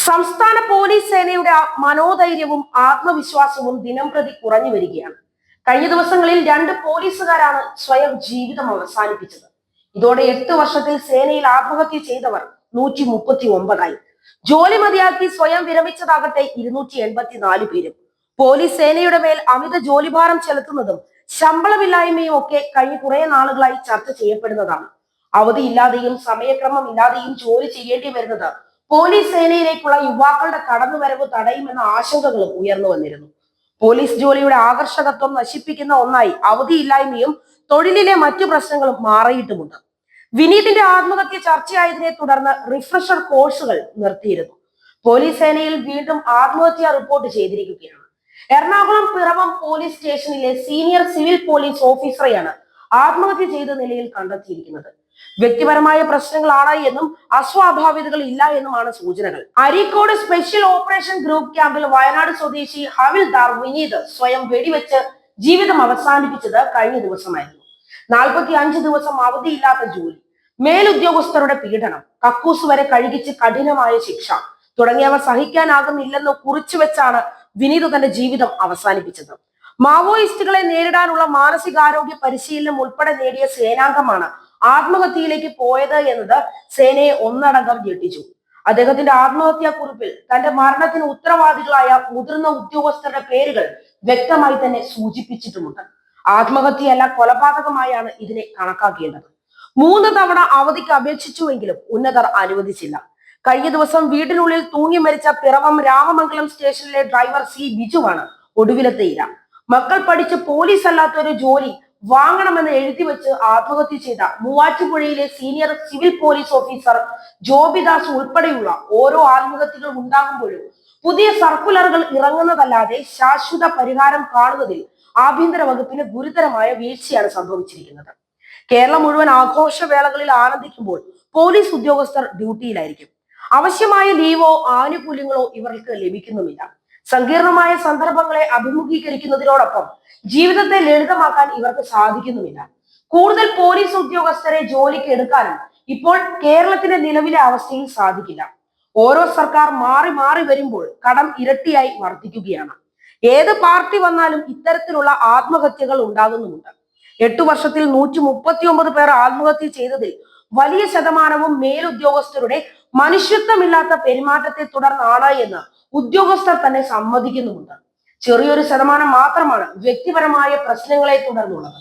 സംസ്ഥാന പോലീസ് സേനയുടെ മനോധൈര്യവും ആത്മവിശ്വാസവും ദിനംപ്രതി കുറഞ്ഞു വരികയാണ്. കഴിഞ്ഞ ദിവസങ്ങളിൽ 2 പോലീസുകാരാണ് സ്വയം ജീവിതം അവസാനിപ്പിച്ചത്. ഇതോടെ 8 വർഷത്തിൽ സേനയിൽ ആത്മഹത്യ ചെയ്തവർ 139ആയി. ജോലി മതിയാക്കി സ്വയം വിരമിച്ചതാകട്ടെ 284 പേരും. പോലീസ് സേനയുടെ മേൽ അമിത ജോലിഭാരം ചെലുത്തുന്നതും ശമ്പളമില്ലായ്മയും ഒക്കെ കഴിഞ്ഞ കുറെ നാളുകളായി ചർച്ച ചെയ്യപ്പെടുന്നതാണ്. അവധിയില്ലാതെയും സമയക്രമം ഇല്ലാതെയും ജോലി ചെയ്യേണ്ടി വരുന്നത് പോലീസ് സേനയിലേക്കുള്ള യുവാക്കളുടെ കടന്നുവരവ് തടയുമെന്ന ആശങ്കകളും ഉയർന്നു വന്നിരുന്നു. പോലീസ് ജോലിയുടെ ആകർഷകത്വം നശിപ്പിക്കുന്ന ഒന്നായി അവധിയില്ലായ്മയും തൊഴിലിലെ മറ്റു പ്രശ്നങ്ങളും മാറിയിട്ടുമുണ്ട്. വിനീതിന്റെ ആത്മഹത്യ ചർച്ചയായതിനെ തുടർന്ന് റിഫ്രഷർ കോഴ്സുകൾ നിർത്തിയിരുന്നു. പോലീസ് സേനയിൽ വീണ്ടും ആത്മഹത്യ റിപ്പോർട്ട് ചെയ്തിരിക്കുകയാണ്. എറണാകുളം പിറവം പോലീസ് സ്റ്റേഷനിലെ സീനിയർ സിവിൽ പോലീസ് ഓഫീസറെയാണ് ആത്മഹത്യ ചെയ്ത നിലയിൽ കണ്ടെത്തിയിരിക്കുന്നത്. വ്യക്തിപരമായ പ്രശ്നങ്ങളാണ് എന്നും അസ്വാഭാവികതകൾ ഇല്ല എന്നുമാണ് സൂചനകൾ. അരീക്കോട് സ്പെഷ്യൽ ഓപ്പറേഷൻ ഗ്രൂപ്പ് ക്യാമ്പിൽ വയനാട് സ്വദേശി ഹവിൽദാർ വിനീത് സ്വയം വെടിവെച്ച് ജീവിതം അവസാനിപ്പിച്ചത് കഴിഞ്ഞ ദിവസമായിരുന്നു. 45 ദിവസം അവധിയില്ലാത്ത ജോലി, മേലുദ്യോഗസ്ഥരുടെ പീഡനം, കക്കൂസ് വരെ കഴുകിച്ച് കഠിനമായ ശിക്ഷ തുടങ്ങിയവ സഹിക്കാനാകുന്നില്ലെന്ന് കുറിച്ചു വെച്ചാണ് വിനീത് തന്റെ ജീവിതം അവസാനിപ്പിച്ചത്. മാവോയിസ്റ്റുകളെ നേരിടാനുള്ള മാനസികാരോഗ്യ പരിശീലനം ഉൾപ്പെടെ നേടിയ സേനാംഗമാണ് ആത്മഹത്യയിലേക്ക് പോയത് എന്നത് സേനയെ ഒന്നടങ്കം ഞെട്ടിച്ചു. അദ്ദേഹത്തിന്റെ ആത്മഹത്യാ കുറിപ്പിൽ തന്റെ മരണത്തിന് ഉത്തരവാദികളായ മുതിർന്ന ഉദ്യോഗസ്ഥരുടെ പേരുകൾ വ്യക്തമായി തന്നെ സൂചിപ്പിച്ചിട്ടുമുണ്ട്. ആത്മഹത്യയല്ല, കൊലപാതകമായാണ് ഇതിനെ കണക്കാക്കേണ്ടത്. 3 തവണ അവധിക്ക് അപേക്ഷിച്ചുവെങ്കിലും ഉന്നതർ അനുവദിച്ചില്ല. കഴിഞ്ഞ ദിവസം വീടിനുള്ളിൽ തൂങ്ങി മരിച്ച പിറവം രാമമംഗലം സ്റ്റേഷനിലെ ഡ്രൈവർ സി ബിജുവാണ് ഒടുവിലത്തെ ഇര. മക്കൾ പഠിച്ച് പോലീസ് അല്ലാത്തൊരു ജോലി വാങ്ങണമെന്ന് എഴുതി വെച്ച് ആത്മഹത്യ ചെയ്ത മൂവാറ്റുപുഴയിലെ സീനിയർ സിവിൽ പോലീസ് ഓഫീസർ ജോബിദാസ് ഉൾപ്പെടെയുള്ള ഓരോ ആത്മഹത്യകൾ ഉണ്ടാകുമ്പോഴും പുതിയ സർക്കുലറുകൾ ഇറങ്ങുന്നതല്ലാതെ ശാശ്വത പരിഹാരം കാണുന്നതിൽ ആഭ്യന്തര വകുപ്പിന് ഗുരുതരമായ വീഴ്ചയാണ് സംഭവിച്ചിരിക്കുന്നത്. കേരളം മുഴുവൻ ആഘോഷവേളകളിൽ ആനന്ദിക്കുമ്പോൾ പോലീസ് ഉദ്യോഗസ്ഥർ ഡ്യൂട്ടിയിലായിരിക്കും. ആവശ്യമായ ലീവോ ആനുകൂല്യങ്ങളോ ഇവർക്ക് ലഭിക്കുന്നുമില്ല. സങ്കീർണമായ സന്ദർഭങ്ങളെ അഭിമുഖീകരിക്കുന്നതിനോടൊപ്പം ജീവിതത്തെ ലളിതമാക്കാൻ ഇവർക്ക് സാധിക്കുന്നുമില്ല. കൂടുതൽ പോലീസ് ഉദ്യോഗസ്ഥരെ ജോലിക്ക് എടുക്കാനും ഇപ്പോൾ കേരളത്തിന്റെ നിലവിലെ അവസ്ഥയിൽ സാധിക്കില്ല. ഓരോ സർക്കാർ മാറി മാറി വരുമ്പോൾ കടം ഇരട്ടിയായി വർദ്ധിക്കുകയാണ്. ഏത് പാർട്ടി വന്നാലും ഇത്തരത്തിലുള്ള ആത്മഹത്യകൾ ഉണ്ടാകുന്നുമുണ്ട്. 8 വർഷത്തിൽ 139 പേർ ആത്മഹത്യ ചെയ്തതിൽ വലിയ ശതമാനവും മേലുദ്യോഗസ്ഥരുടെ മനുഷ്യത്വമില്ലാത്ത പെരുമാറ്റത്തെ തുടർന്നാണ് എന്ന് ഉദ്യോഗസ്ഥർ തന്നെ സമ്മതിക്കുന്നുമുണ്ട്. ചെറിയൊരു ശതമാനം മാത്രമാണ് വ്യക്തിപരമായ പ്രശ്നങ്ങളെ തുടർന്നുള്ളത്.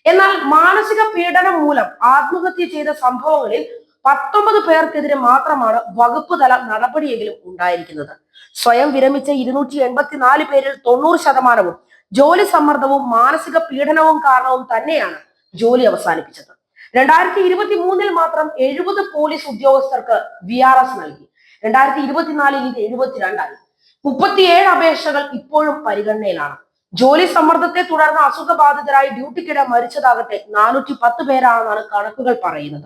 എന്നാൽ മാനസിക പീഡനം മൂലം ആത്മഹത്യ ചെയ്ത സംഭവങ്ങളിൽ 19 പേർക്കെതിരെ മാത്രമാണ് വകുപ്പ് തല നടപടിയെങ്കിലും ഉണ്ടായിരിക്കുന്നത്. സ്വയം വിരമിച്ച 284 പേരിൽ 90% ജോലി സമ്മർദ്ദവും മാനസിക പീഡനവും കാരണവും തന്നെയാണ് ജോലി അവസാനിപ്പിച്ചത്. 2023 മാത്രം 70 പോലീസ് ഉദ്യോഗസ്ഥർക്ക് VRS നൽകി. 2024 ഇത് 72ആയി. 37 അപേക്ഷകൾ ഇപ്പോഴും പരിഗണനയിലാണ്. ജോലി സമ്മർദ്ദത്തെ തുടർന്ന് അസുഖബാധിതരായി ഡ്യൂട്ടിക്കിടെ മരിച്ചതാകട്ടെ 410 പേരാണെന്നാണ് കണക്കുകൾ പറയുന്നത്.